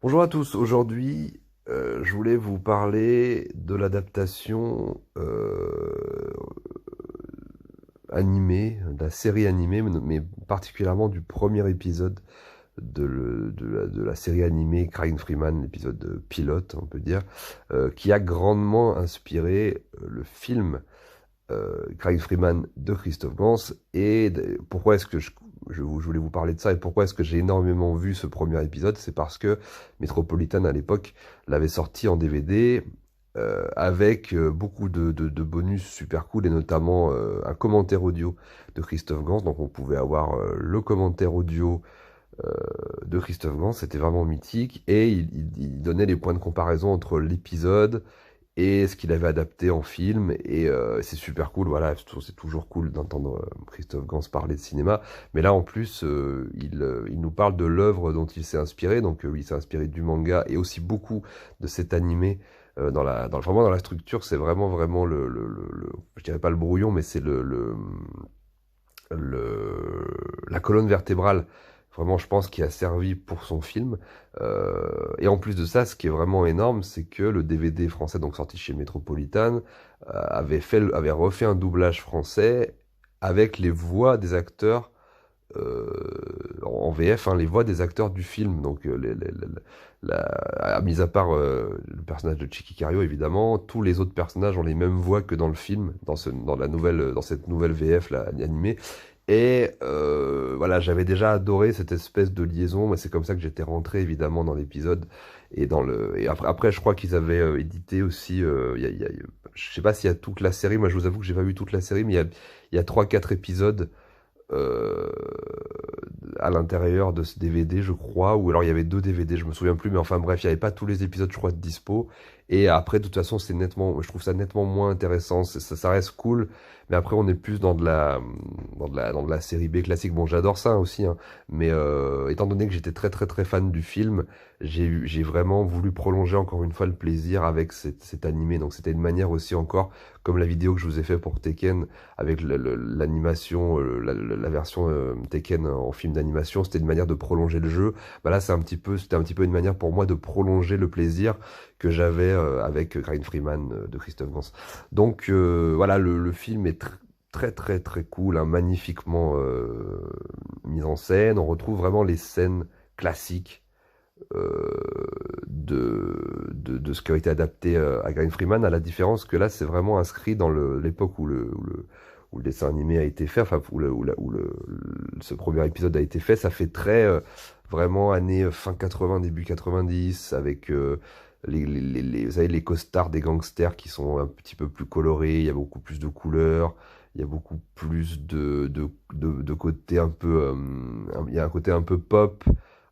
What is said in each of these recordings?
Bonjour à tous, aujourd'hui je voulais vous parler de l'adaptation animée, de la série animée, mais particulièrement du premier épisode de la série animée Crying Freeman, l'épisode pilote on peut dire, qui a grandement inspiré le film Craig Freeman de Christophe Gans. Pourquoi est-ce que je voulais vous parler de ça et pourquoi est-ce que j'ai énormément vu ce premier épisode? C'est parce que Metropolitan à l'époque l'avait sorti en DVD avec beaucoup de bonus super cool et notamment un commentaire audio de Christophe Gans. Donc on pouvait avoir le commentaire audio euh, de Christophe Gans, c'était vraiment mythique et il donnait les points de comparaison entre l'épisode et ce qu'il avait adapté en film. Et c'est super cool, voilà, c'est toujours cool d'entendre Christophe Gans parler de cinéma. Mais là, en plus, il nous parle de l'œuvre dont il s'est inspiré. Donc, il s'est inspiré du manga et aussi beaucoup de cet animé. Vraiment dans la structure, c'est vraiment je dirais pas le brouillon, mais c'est la colonne vertébrale, vraiment, je pense, qui a servi pour son film. Et en plus de ça, ce qui est vraiment énorme, c'est que le DVD français, donc sorti chez Metropolitan, avait refait un doublage français avec les voix des acteurs en VF, hein, les voix des acteurs du film. Donc, mis à part le personnage de Chicky Cario, évidemment, tous les autres personnages ont les mêmes voix que dans le film, dans cette nouvelle VF là, animée. Et voilà, j'avais déjà adoré cette espèce de liaison, mais c'est comme ça que j'étais rentré évidemment dans l'épisode et après je crois qu'ils avaient édité aussi. Je sais pas s'il y a toute la série. Moi, je vous avoue que j'ai pas vu toute la série, mais il y a 3-4 épisodes euh, à l'intérieur de ce DVD, je crois, ou alors il y avait 2 DVD, je me souviens plus, mais enfin bref, il n'y avait pas tous les épisodes, je crois, de dispo. Et après, de toute façon, je trouve ça nettement moins intéressant. Ça reste cool, mais après, on est plus dans de la série B classique. Bon, j'adore ça aussi, hein, mais étant donné que j'étais très très très fan du film, j'ai vraiment voulu prolonger encore une fois le plaisir avec cet animé. Donc c'était une manière aussi encore, comme la vidéo que je vous ai fait pour Tekken, avec l'animation, la version Tekken en film d'animation, c'était une manière de prolonger le jeu. Bah là, c'était un petit peu une manière pour moi de prolonger le plaisir que j'avais avec Crying Freeman de Christophe Gans. Donc voilà, le film est très très très cool, hein, magnifiquement mis en scène. On retrouve vraiment les scènes classiques de ce qui a été adapté à Green Freeman, à la différence que là, c'est vraiment inscrit dans l'époque où le dessin animé a été fait, enfin, ce premier épisode a été fait. Ça fait très, vraiment, années fin 80, début 90, avec vous savez, les costards des gangsters qui sont un petit peu plus colorés, il y a beaucoup plus de couleurs. Il y a beaucoup plus de côté un peu, il y a un côté un peu pop,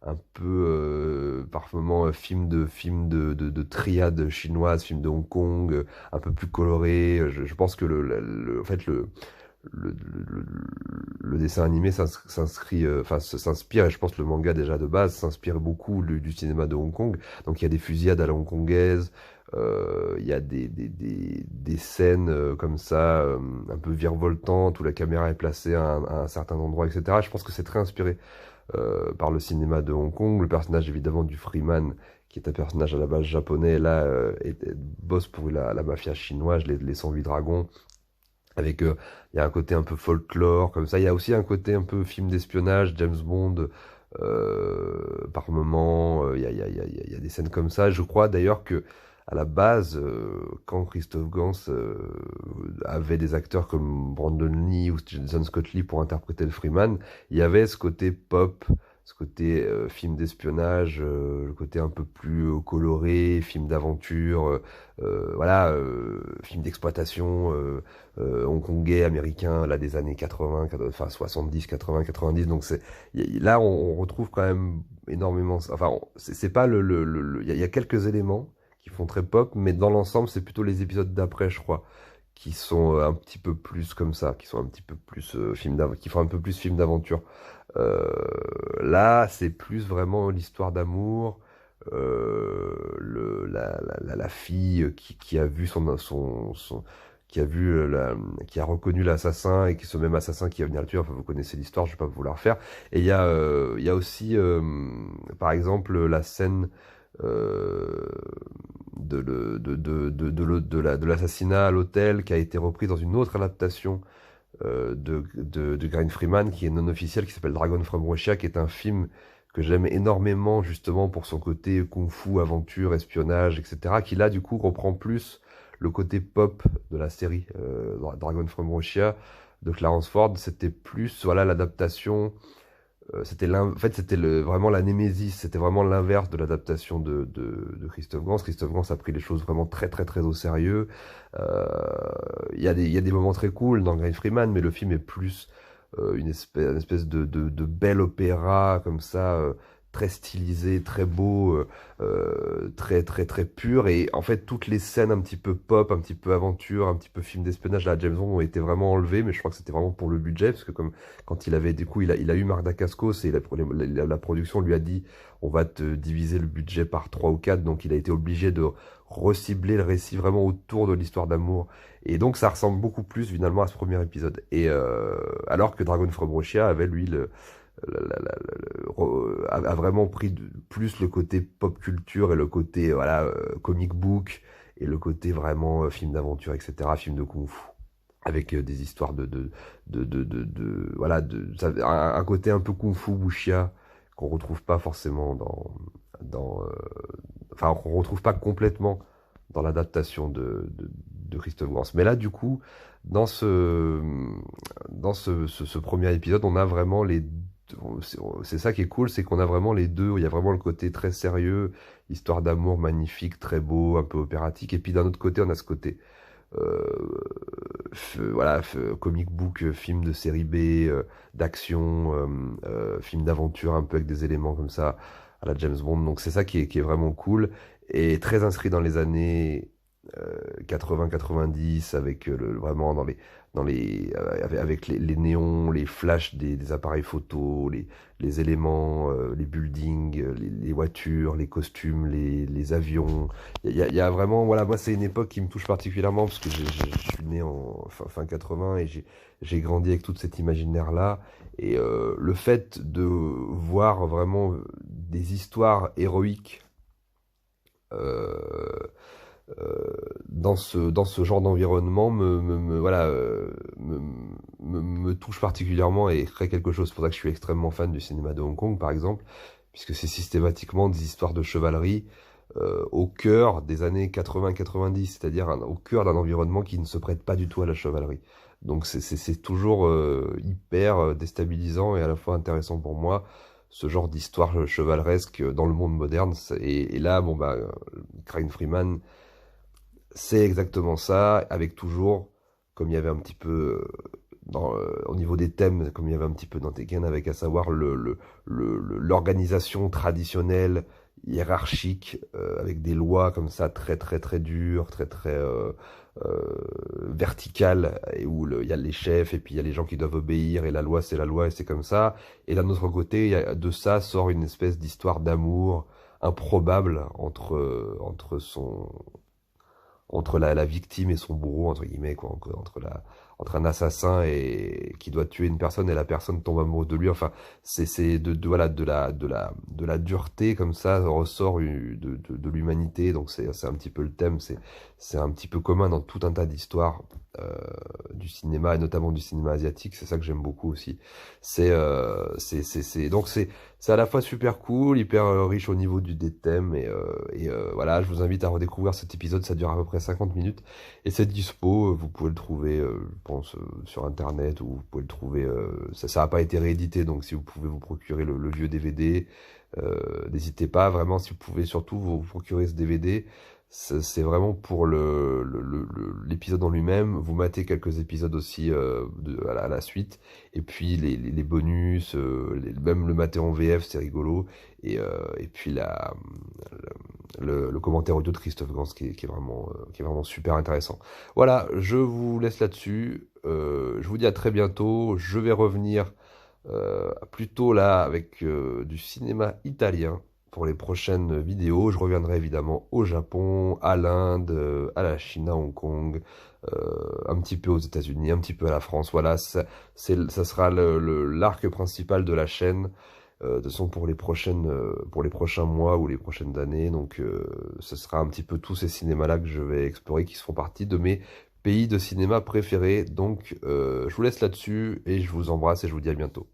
un peu par moments film de triade chinoise, film de Hong Kong, un peu plus coloré. Je pense que en fait le dessin animé s'inscrit, enfin s'inspire, et je pense que le manga déjà de base s'inspire beaucoup du cinéma de Hong Kong. Donc il y a des fusillades à la hongkongaise. Il y a des scènes comme ça, un peu virevoltantes, où la caméra est placée à un certain endroit, etc. Je pense que c'est très inspiré par le cinéma de Hong Kong. Le personnage évidemment du Freeman, qui est un personnage à la base japonais, là bosse pour la mafia chinoise, les 108 dragons. Avec, il y a un côté un peu folklore comme ça. Il y a aussi un côté un peu film d'espionnage, James Bond. Par moment, il y a des scènes comme ça. Je crois d'ailleurs que à la base, quand Christophe Gans avait des acteurs comme Brandon Lee ou Jason Scott Lee pour interpréter le Freeman, il y avait ce côté pop, ce côté film d'espionnage, le côté un peu plus coloré, film d'aventure, voilà, film d'exploitation hongkongais, américain, là des années 80, enfin 70, 80, 90. Donc là, on retrouve quand même énormément. Enfin, c'est pas il y a quelques éléments qui font très pop, mais dans l'ensemble, c'est plutôt les épisodes d'après, je crois, qui sont un petit peu plus comme ça, qui sont un petit peu plus qui font un peu plus film d'aventure. Euh, Là, c'est plus vraiment l'histoire d'amour. La fille qui a vu qui a vu qui a reconnu l'assassin et qui ce même assassin qui va venir le tuer. Enfin, vous connaissez l'histoire, je vais pas vous la refaire. Et il y a aussi, par exemple, la scène euh, de l'assassinat à l'hôtel qui a été repris dans une autre adaptation de Graham Freeman qui est non officiel, qui s'appelle Dragon from Russia, qui est un film que j'aime énormément justement pour son côté kung-fu, aventure, espionnage, etc. Qui là du coup reprend plus le côté pop de la série Dragon from Russia de Clarence Ford. C'était plus voilà l'adaptation. En fait, c'était vraiment la némésis, c'était vraiment l'inverse de l'adaptation de Christophe Gans. Christophe Gans a pris les choses vraiment très très très au sérieux. Euh, il y a des moments très cool dans Graham Freeman, mais le film est plus une espèce de bel opéra comme ça, très stylisé, très beau, très très très pur. Et en fait, toutes les scènes un petit peu pop, un petit peu aventure, un petit peu film d'espionnage, là, James Bond ont été vraiment enlevées, mais je crois que c'était vraiment pour le budget, parce que comme quand il avait, du coup, il a eu Marc Dacascos et la production lui a dit, on va te diviser le budget par 3 ou 4, donc il a été obligé de recibler le récit vraiment autour de l'histoire d'amour. Et donc ça ressemble beaucoup plus finalement à ce premier épisode. Et alors que Dragon from Russia avait lui a vraiment pris plus le côté pop culture et le côté voilà comic book et le côté vraiment film d'aventure, etc., film de kung-fu avec des histoires voilà un côté un peu kung-fu wuxia qu'on retrouve pas forcément enfin qu'on retrouve pas complètement dans l'adaptation de Christophe Gans. Mais là du coup ce premier épisode on a vraiment c'est ça qui est cool, c'est qu'on a vraiment les deux. Il y a vraiment le côté très sérieux, histoire d'amour magnifique, très beau, un peu opératique. Et puis d'un autre côté, on a ce côté, voilà, comic book, film de série B, d'action, film d'aventure, un peu avec des éléments comme ça à la James Bond. Donc c'est ça qui est vraiment cool et très inscrit dans les années 80-90 avec vraiment avec les néons, les flashs des appareils photo, les éléments, les buildings, les voitures, les costumes, les avions. Il y a vraiment, voilà, moi c'est une époque qui me touche particulièrement parce que je suis né en fin 80 et j'ai grandi avec tout cet imaginaire-là. Et le fait de voir vraiment des histoires héroïques euh, dans ce genre d'environnement voilà, me touche particulièrement et crée quelque chose. C'est pour ça que je suis extrêmement fan du cinéma de Hong Kong, par exemple, puisque c'est systématiquement des histoires de chevalerie au cœur des années 80-90, c'est-à-dire au cœur d'un environnement qui ne se prête pas du tout à la chevalerie. Donc c'est toujours hyper déstabilisant et à la fois intéressant pour moi, ce genre d'histoire chevaleresque dans le monde moderne. Et là, bon bah, Craig Freeman, c'est exactement ça, avec toujours, comme il y avait un petit peu au niveau des thèmes, comme il y avait un petit peu dans Tekken, avec à savoir l'organisation traditionnelle, hiérarchique, avec des lois comme ça très très très dures, très très verticales, et où il y a les chefs et puis il y a les gens qui doivent obéir, et la loi c'est la loi et c'est comme ça. Et d'un autre côté, de ça sort une espèce d'histoire d'amour improbable entre la victime et son bourreau, entre guillemets, quoi, entre un assassin et qui doit tuer une personne et la personne tombe amoureuse de lui. Enfin, c'est voilà, de la dureté comme ça ressort de l'humanité. Donc c'est un petit peu le thème, c'est un petit peu commun dans tout un tas d'histoires du cinéma et notamment du cinéma asiatique. C'est ça que j'aime beaucoup aussi. Donc c'est à la fois super cool, hyper riche au niveau des thèmes voilà, je vous invite à redécouvrir cet épisode, ça dure à peu près 50 minutes et c'est dispo, vous pouvez le trouver, je pense, sur internet ou vous pouvez le trouver, ça n'a pas été réédité, donc si vous pouvez vous procurer le vieux DVD, n'hésitez pas, vraiment, si vous pouvez surtout vous procurer ce DVD, c'est vraiment pour l'épisode en lui-même. Vous matez quelques épisodes aussi à la suite. Et puis les bonus, même le mater en VF, c'est rigolo. Et puis le commentaire audio de Christophe Gans qui est vraiment super intéressant. Voilà, je vous laisse là-dessus. Je vous dis à très bientôt. Je vais revenir plutôt là avec du cinéma italien pour les prochaines vidéos. Je reviendrai évidemment au Japon, à l'Inde, à la Chine, à Hong Kong, un petit peu aux États-Unis, un petit peu à la France. Voilà, ça sera l'arc principal de la chaîne. de toute façon pour les prochains mois ou les prochaines années. Donc ce sera un petit peu tous ces cinémas-là que je vais explorer, qui feront partie de mes pays de cinéma préférés. Donc je vous laisse là-dessus et je vous embrasse et je vous dis à bientôt.